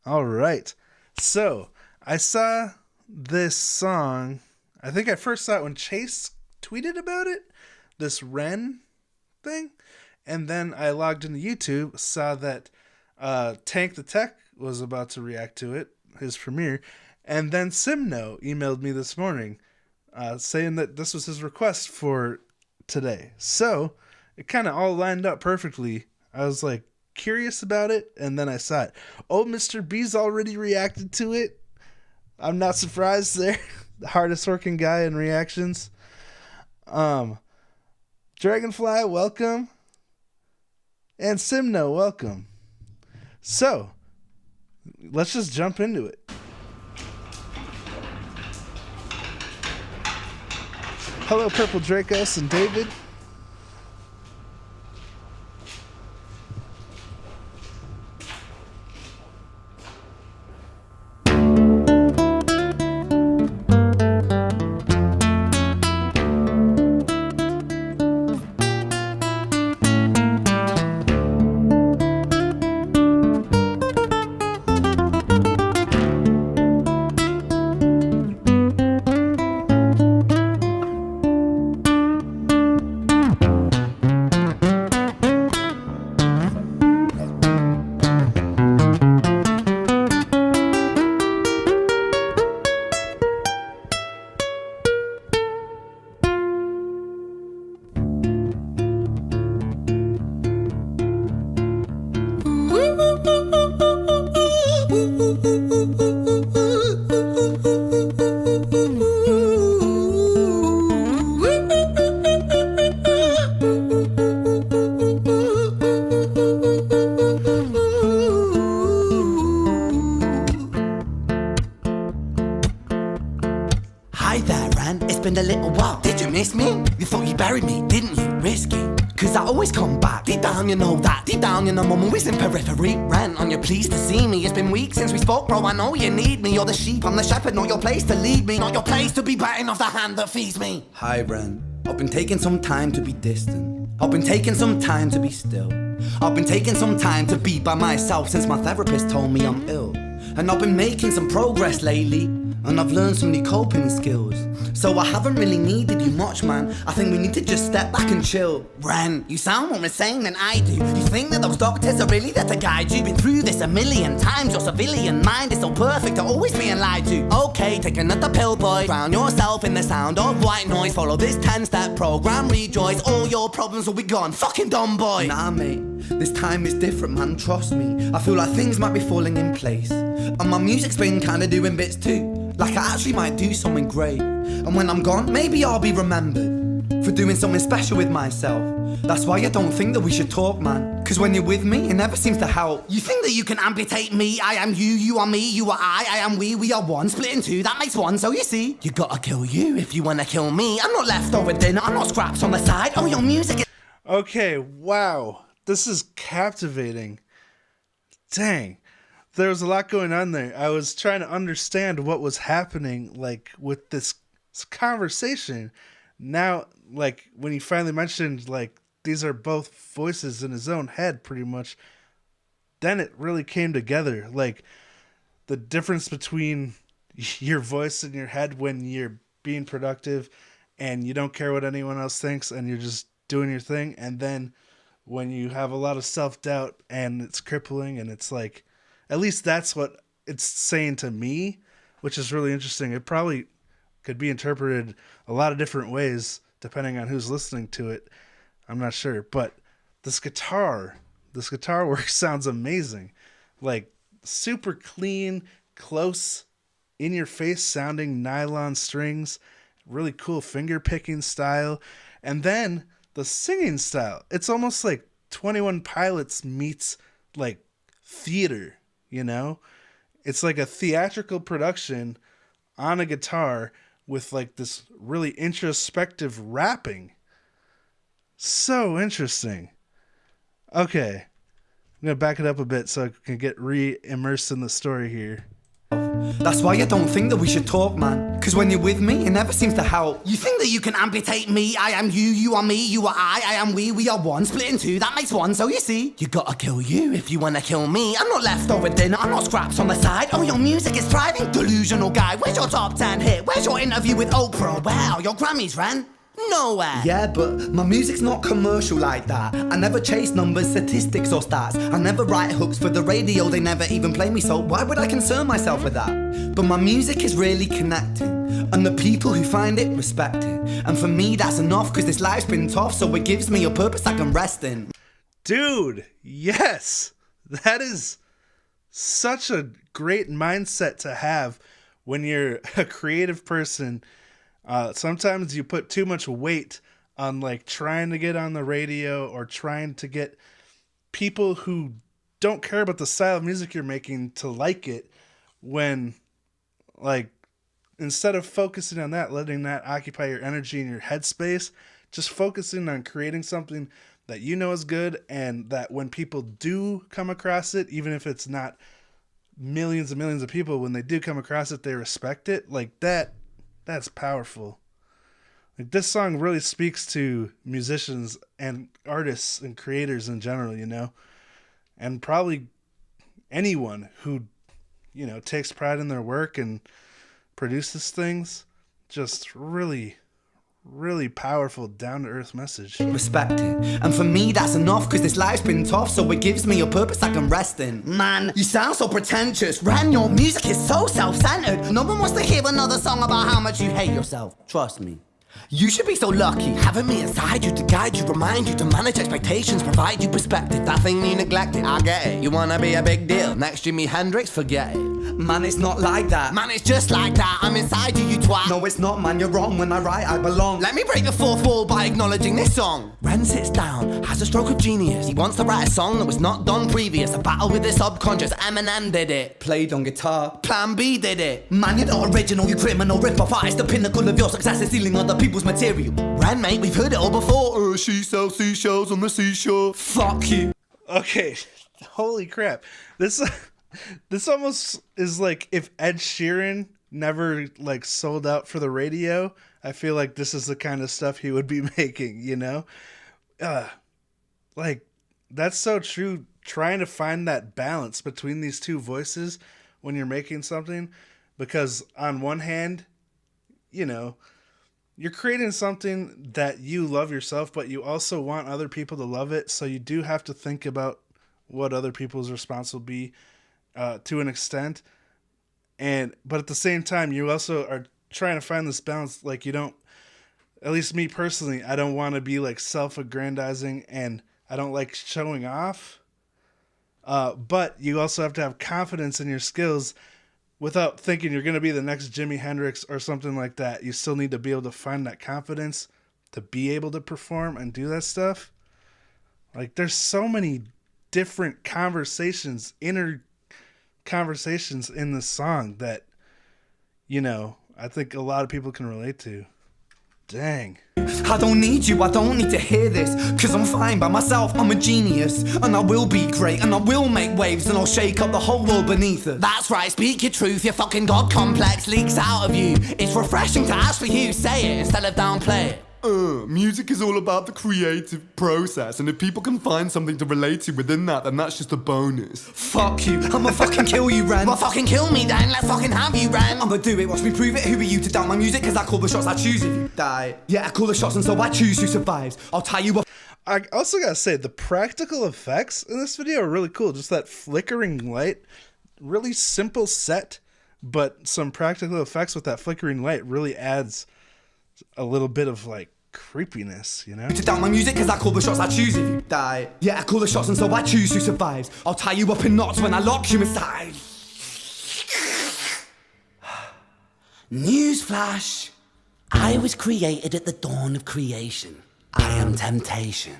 All right. So I saw this song. I think I first saw it when Chase tweeted about it, this Ren thing. And then I logged into YouTube, saw that Tank the Tech was about to react to it, his premiere. And then Simno emailed me this morning saying that this was his request for today. So it kind of all lined up perfectly. I was like curious about it, and then I saw it. Oh, Mr. B's already reacted to it. I'm not surprised there. The hardest working guy in reactions. Dragonfly, welcome. And Simno, welcome. So, let's just jump into it. Hello, Purple Dracos and David. Hi there, Ran. It's been a little while. Did you miss me? You thought you buried me, didn't you? Risky. Cause I always come back. Deep down, you know that. Deep down, you know I'm always in periphery. Ran, on your pleased to see me. It's been weeks since we spoke, bro. I know you need me. You're the sheep, I'm the shepherd. Not your place to lead me. Not your place to be biting off the hand that feeds me. Hi, Ren. I've been taking some time to be distant. I've been taking some time to be still. I've been taking some time to be by myself since my therapist told me I'm ill. And I've been making some progress lately, and I've learned some new coping skills. So I haven't really needed you much, man. I think we need to just step back and chill. Ren, you sound more insane than I do. You think that those doctors are really there to guide you? Been through this a million times. Your civilian mind is so perfect, you're always being lied to. Okay, take another pill, boy. Drown yourself in the sound of white noise. Follow this 10-step program, rejoice. All your problems will be gone. Fucking dumb boy. Nah, mate. This time is different, man. Trust me. I feel like things might be falling in place. And my music's been kinda doing bits too. Like I actually might do something great. And when I'm gone, maybe I'll be remembered for doing something special with myself. That's why I don't think that we should talk, man. Cause when you're with me, it never seems to help. You think that you can amputate me? I am you, you are me, you are I am we are one. Split in two, that makes one. So you see, you gotta kill you if you wanna kill me. I'm not leftover dinner, I'm not scraps on the side. Oh, your music is... Okay, wow. This is captivating. Dang. There was a lot going on there. I was trying to understand what was happening, like, with this conversation. Now, like, when he finally mentioned, like, these are both voices in his own head, pretty much, then it really came together. Like, the difference between your voice in your head when you're being productive and you don't care what anyone else thinks and you're just doing your thing, and then when you have a lot of self-doubt and it's crippling, and it's like, at least that's what it's saying to me, which is really interesting. It probably could be interpreted a lot of different ways depending on who's listening to it. I'm not sure, but this guitar work sounds amazing. Like, super clean, close, in your face sounding nylon strings, really cool finger picking style. And then the singing style, it's almost like 21 Pilots meets like theater, you know? It's like a theatrical production on a guitar with like this really introspective rapping. So interesting. Okay. I'm going to back it up a bit so I can get re-immersed in the story here. That's why I don't think that we should talk, man. Cause when you're with me, it never seems to help. You think that you can amputate me? I am you, you are me, you are I am we are one. Split in two, that makes one. So you see, you gotta kill you if you wanna kill me. I'm not leftover dinner, I'm not scraps on the side. Oh, your music is thriving, delusional guy. Where's your top 10 hit? Where's your interview with Oprah? Wow, your Grammys ran nowhere. Yeah, but my music's not commercial like that. I never chase numbers, statistics or stats. I never write hooks for the radio, they never even play me, so why would I concern myself with that? But my music is really connecting, and the people who find it respect it. And for me that's enough, cause this life's been tough, so it gives me a purpose I can rest in. Dude, yes! That is such a great mindset to have when you're a creative person. Sometimes you put too much weight on like trying to get on the radio or trying to get people who don't care about the style of music you're making to like it, when like instead of focusing on that, letting that occupy your energy and your headspace, just focusing on creating something that you know is good, and that when people do come across it, even if it's not millions and millions of people, when they do come across it, they respect it. Like that's powerful. Like this song really speaks to musicians and artists and creators in general, you know, and probably anyone who, you know, takes pride in their work and produces things. Just really, really powerful, down-to-earth message. Respect it. And for me that's enough, cause this life's been tough, so it gives me a purpose I can rest in. Man, you sound so pretentious. Ran, your music is so self-centered. No one wants to hear another song about how much you hate yourself. Trust me. You should be so lucky, having me inside you to guide you, remind you to manage expectations, provide you perspective. That thing you neglected, I get it. You wanna be a big deal, next Jimi Hendrix, forget it. Man, it's not like that. Man, it's just like that, I'm inside you, you twat. No, it's not, man, you're wrong. When I write, I belong. Let me break the fourth wall by acknowledging this song. Ren sits down, has a stroke of genius. He wants to write a song that was not done previous. A battle with his subconscious, Eminem did it. Played on guitar. Plan B did it. Man, you're not original, you criminal rip-off artist. The pinnacle of your success is stealing other people's material. Ren, mate, we've heard it all before. She sells seashells on the seashore. Fuck you. Okay, holy crap. This almost is like if Ed Sheeran never like sold out for the radio. I feel like this is the kind of stuff he would be making, you know? Like, that's so true. Trying to find that balance between these two voices when you're making something. Because on one hand, you know, you're creating something that you love yourself, but you also want other people to love it. So you do have to think about what other people's response will be to an extent. But at the same time, you also are trying to find this balance. Like, you don't, at least me personally, I don't want to be like self-aggrandizing, and I don't like showing off. But you also have to have confidence in your skills without thinking you're going to be the next Jimi Hendrix or something like that. You still need to be able to find that confidence to be able to perform and do that stuff. Like, there's so many different conversations, inner conversations in this song that, you know, I think a lot of people can relate to. Dang. I don't need you, I don't need to hear this, cause I'm fine by myself, I'm a genius. And I will be great, and I will make waves, and I'll shake up the whole world beneath us. That's right, speak your truth, your fucking God complex leaks out of you. It's refreshing to ask for you, say it instead of downplay it. Music is all about the creative process, and if people can find something to relate to within that, then that's just a bonus. Fuck you, I'ma fucking kill you, Ren. Well, fucking kill me then, let's fucking have you, Ren. I'ma do it, watch me prove it. Who are you to doubt my music? Cause I call the shots, I choose if you die. Yeah, I call the shots, and so I choose who survives. I'll tie you up. I also gotta say, the practical effects in this video are really cool. Just that flickering light, really simple set, but some practical effects with that flickering light really adds a little bit of like creepiness, you know? To doubt my music, cause I call the shots, I choose if you die. Yeah, I call the shots, and so I choose who survives. I'll tie you up in knots when I lock you inside. Newsflash. I was created at the dawn of creation. I am temptation.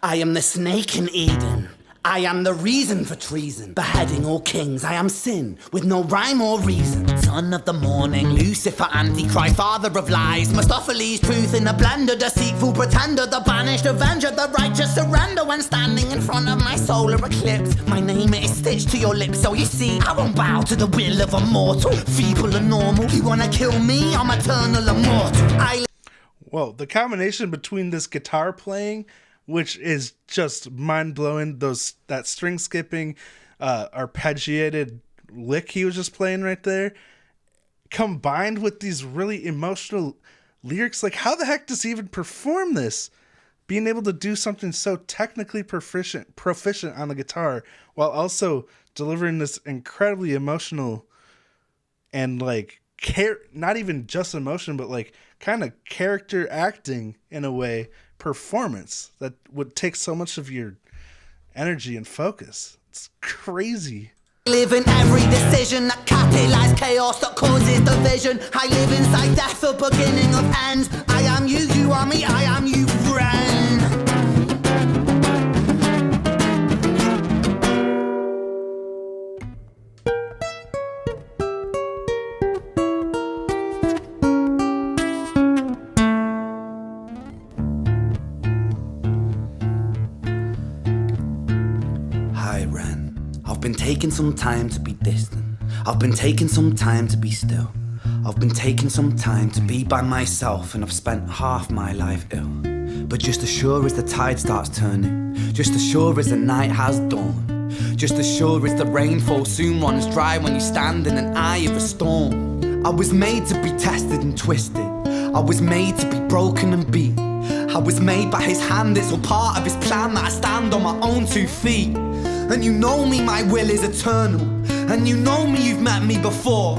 I am the snake in Eden. I am the reason for treason, beheading all kings. I am sin, with no rhyme or reason. Son of the morning, Lucifer, Antichrist, father of lies. Mistopheles, truth in a blender, deceitful pretender, the banished avenger, the righteous surrender when standing in front of my solar eclipse. My name is stitched to your lips, so you see, I won't bow to the will of a mortal. Feeble and normal, you wanna kill me? I'm eternal immortal. Whoa, the combination between this guitar playing, which is just mind-blowing, that string skipping, arpeggiated lick he was just playing right there, combined with these really emotional lyrics. Like, how the heck does he even perform this? Being able to do something so technically proficient on the guitar while also delivering this incredibly emotional and like not even just emotion, but like kind of character acting in a way performance that would take so much of your energy and focus. It's crazy. Live in every decision that catalyzes chaos that causes division. I live inside death, the beginning of ends. I am you, you are me, I am you, friend. I've been taking some time to be distant. I've been taking some time to be still. I've been taking some time to be by myself, and I've spent half my life ill. But just as sure as the tide starts turning, just as sure as the night has dawned, just as sure as the rainfall soon runs dry when you stand in an eye of a storm. I was made to be tested and twisted. I was made to be broken and beat. I was made by his hand, it's all part of his plan that I stand on my own 2 feet. And you know me, my will is eternal. And you know me, you've met me before.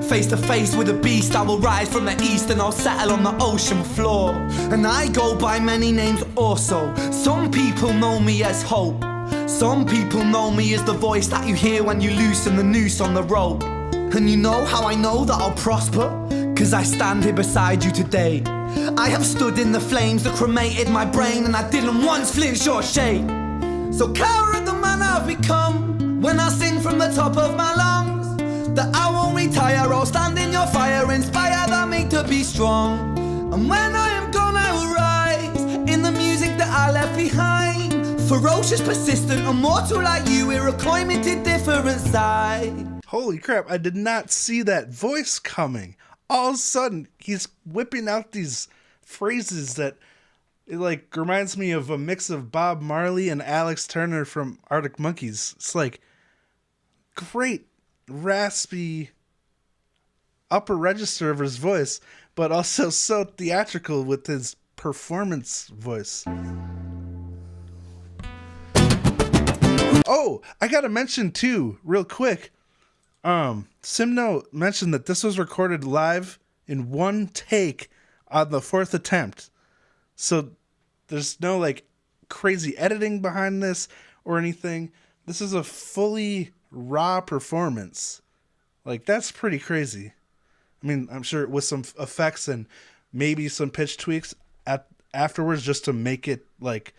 Face to face with a beast, I will rise from the east and I'll settle on the ocean floor. And I go by many names also. Some people know me as hope. Some people know me as the voice that you hear when you loosen the noose on the rope. And you know how I know that I'll prosper? 'Cause I stand here beside you today. I have stood in the flames that cremated my brain, and I didn't once flinch or shake. So coward the man I've become, when I sing from the top of my lungs, that I won't retire, I'll stand in your fire, inspired by me to be strong. And when I am gone I will rise, in the music that I left behind. Ferocious, persistent, immortal like you, we're a climate to different side. Holy crap, I did not see that voice coming. All of a sudden, he's whipping out these phrases that it like reminds me of a mix of Bob Marley and Alex Turner from Arctic Monkeys. It's like great raspy upper register of his voice, but also so theatrical with his performance voice. Oh, I gotta mention too, real quick. Simno mentioned that this was recorded live in one take on the 4th attempt. So there's no like crazy editing behind this or anything. This is a fully raw performance. Like, that's pretty crazy. I mean, I'm sure with some effects and maybe some pitch tweaks afterwards just to make it like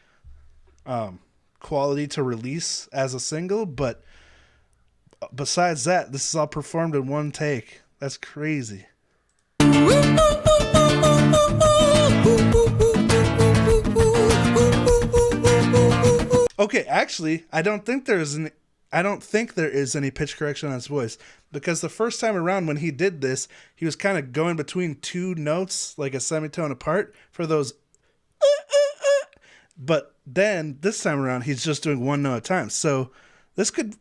quality to release as a single, but besides that, this is all performed in one take. That's crazy. Okay, actually, I don't think there is any pitch correction on his voice, because the first time around when he did this, he was kind of going between 2 notes, like a semitone apart for those. But then this time around, he's just doing 1 note at a time. So this could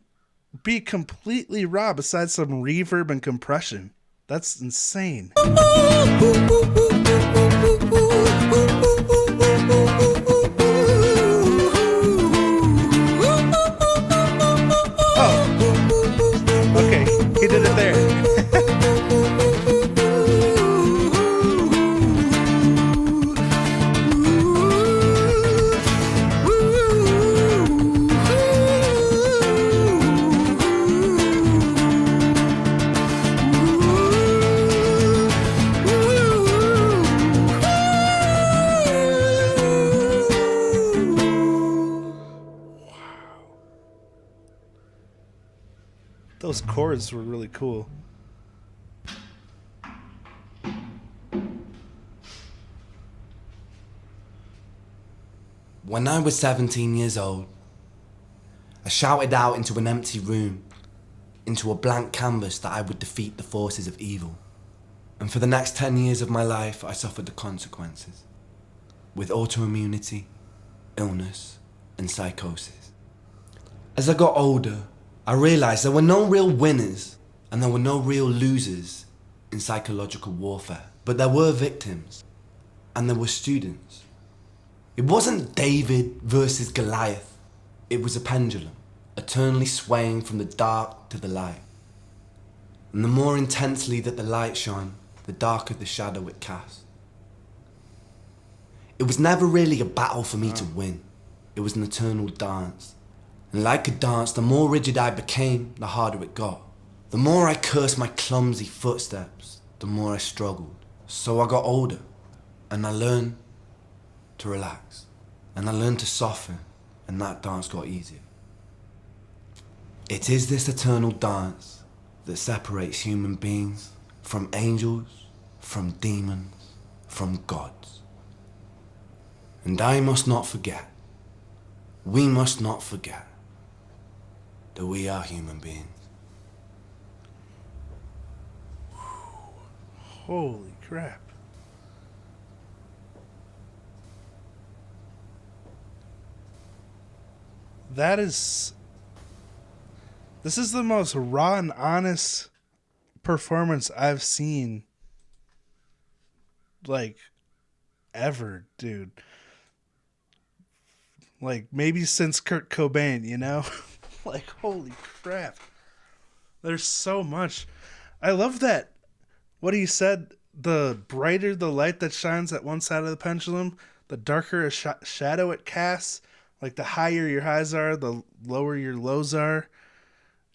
be completely raw besides some reverb and compression. That's insane. He did it there. chords were really cool. When I was 17 years old, I shouted out into an empty room, into a blank canvas, that I would defeat the forces of evil. And for the next 10 years of my life, I suffered the consequences, with autoimmunity, illness, and psychosis. As I got older, I realized there were no real winners and there were no real losers in psychological warfare, but there were victims and there were students. It wasn't David versus Goliath. It was a pendulum, eternally swaying from the dark to the light. And the more intensely that the light shone, the darker the shadow it cast. It was never really a battle for me to win. It was an eternal dance. And like a dance, the more rigid I became, the harder it got. The more I cursed my clumsy footsteps, the more I struggled. So I got older, and I learned to relax. And I learned to soften, and that dance got easier. It is this eternal dance that separates human beings from angels, from demons, from gods. And I must not forget, we must not forget, that we are human beings. Holy crap. This is the most raw and honest performance I've seen, like, ever, dude. Like, maybe since Kurt Cobain, you know? Like, holy crap. There's so much. I love that. What he said, the brighter the light that shines at one side of the pendulum, the darker a shadow it casts. Like, the higher your highs are, the lower your lows are.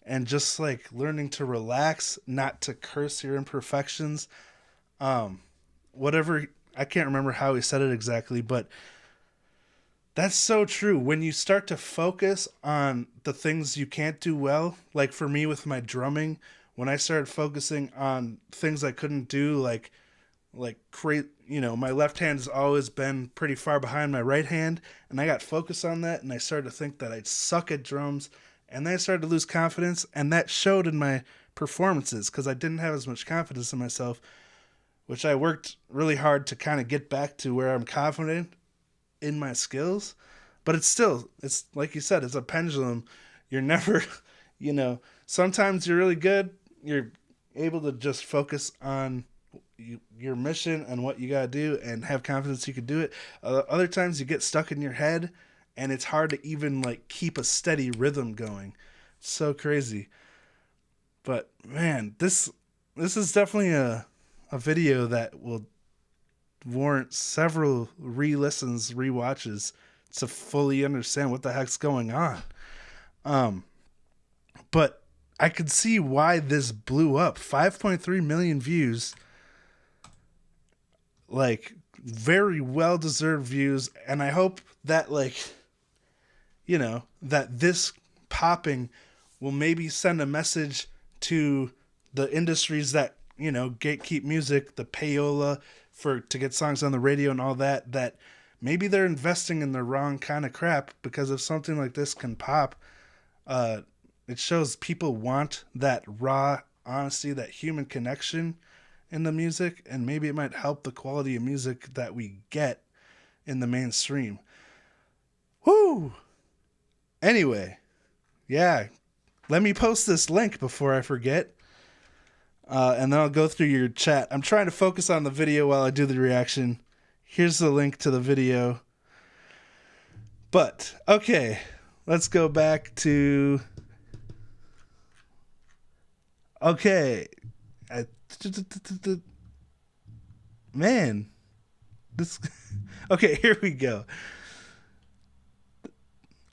And just, like, learning to relax, not to curse your imperfections. Whatever, I can't remember how he said it exactly, but that's so true. When you start to focus on the things you can't do well, like for me with my drumming, when I started focusing on things I couldn't do, like create, my left hand's always been pretty far behind my right hand, and I got focused on that, and I started to think that I'd suck at drums, and then I started to lose confidence, and that showed in my performances because I didn't have as much confidence in myself, which I worked really hard to kind of get back to where I'm confident in my skills. But it's like you said, it's a pendulum. You're never, sometimes you're really good. You're able to just focus on your mission and what you got to do and have confidence you can do it. Other times you get stuck in your head and it's hard to even like keep a steady rhythm going. It's so crazy. But man, this is definitely a video that will warrant several re-listens, re-watches to fully understand what the heck's going on. But I could see why this blew up. 5.3 million views. Like, very well-deserved views. And I hope that, that this popping will maybe send a message to the industries that, gatekeep music, the payola to get songs on the radio and all that, that maybe they're investing in the wrong kind of crap, because if something like this can pop, it shows people want that raw honesty, that human connection in the music, and maybe it might help the quality of music that we get in the mainstream. Woo! Anyway, yeah, let me post this link before I forget. And then I'll go through your chat. I'm trying to focus on the video while I do the reaction. Here's the link to the video. But, okay, let's go back to... Okay. Man. This... Okay, here we go.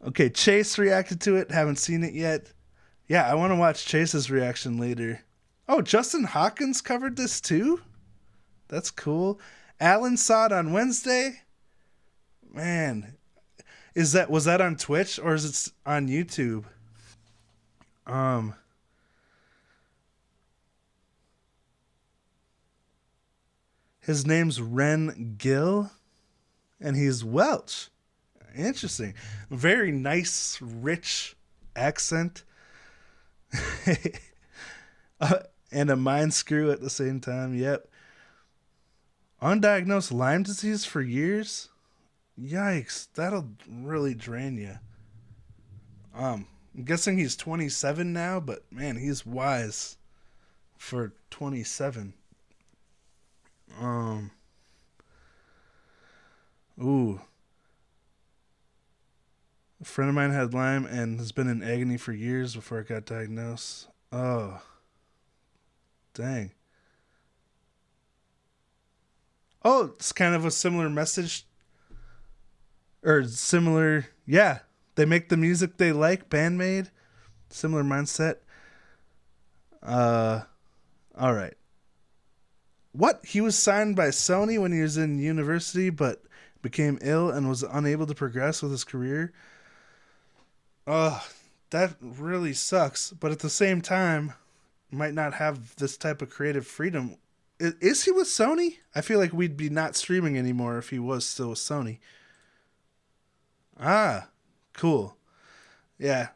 Okay, Chase reacted to it. Haven't seen it yet. Yeah, I want to watch Chase's reaction later. Oh, Justin Hawkins covered this too? That's cool. Alan saw it on Wednesday. Man, was that on Twitch or is it on YouTube? His name's Ren Gill, and he's Welsh. Interesting. Very nice, rich accent. And a mind screw at the same time. Yep. Undiagnosed Lyme disease for years? Yikes. That'll really drain you. I'm guessing he's 27 now, but man, he's wise for 27. Ooh. A friend of mine had Lyme and has been in agony for years before it got diagnosed. Oh. Dang. Oh, it's kind of a similar message. Or similar, yeah. They make the music they like, bandmade. Similar mindset. Alright. What? He was signed by Sony when he was in university, but became ill and was unable to progress with his career. That really sucks. But at the same time, might not have this type of creative freedom. Is he with Sony? I feel like we'd be not streaming anymore if he was still with Sony. Ah, cool. Yeah.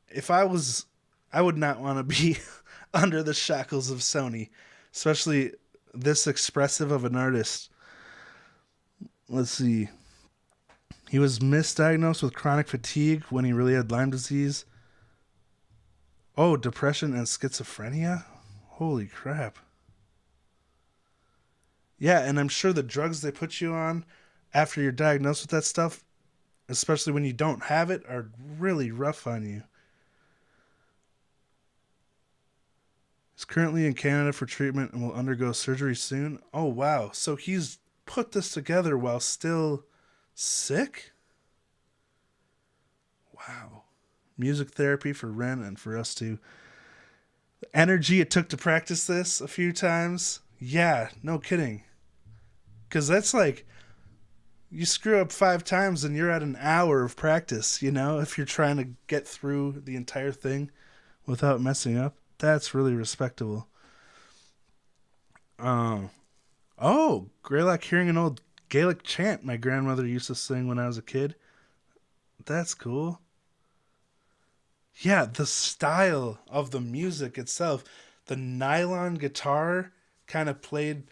If I would not want to be under the shackles of Sony, especially this expressive of an artist. Let's see. He was misdiagnosed with chronic fatigue when he really had Lyme disease. Oh, depression and schizophrenia? Holy crap. Yeah, and I'm sure the drugs they put you on after you're diagnosed with that stuff, especially when you don't have it, are really rough on you. He's currently in Canada for treatment and will undergo surgery soon. Oh, wow. So he's put this together while still sick? Wow. Music therapy for Ren and for us too. The energy it took to practice this a few times. Yeah, no kidding. Because that's like, you screw up 5 times and you're at an hour of practice, you know, if you're trying to get through the entire thing without messing up. That's really respectable. Oh, Greylock hearing an old Gaelic chant my grandmother used to sing when I was a kid. That's cool. Yeah, the style of the music itself. The nylon guitar kind of played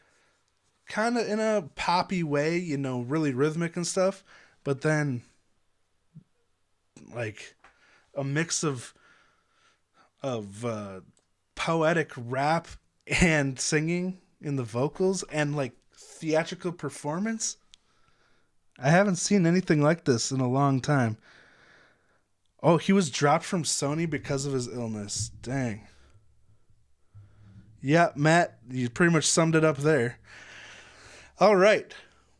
kind of in a poppy way, you know, really rhythmic and stuff. But then, like, a mix of poetic rap and singing in the vocals and, like, theatrical performance. I haven't seen anything like this in a long time. Oh, he was dropped from Sony because of his illness. Dang. Yeah, Matt, you pretty much summed it up there. All right.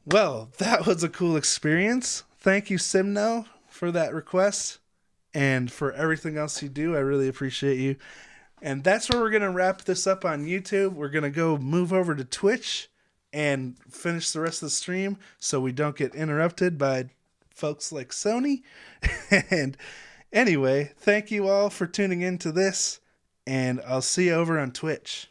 Well, that was a cool experience. Thank you, Simno, for that request and for everything else you do. I really appreciate you. And that's where we're going to wrap this up on YouTube. We're going to go move over to Twitch and finish the rest of the stream so we don't get interrupted by folks like Sony. And anyway, thank you all for tuning in to this, and I'll see you over on Twitch.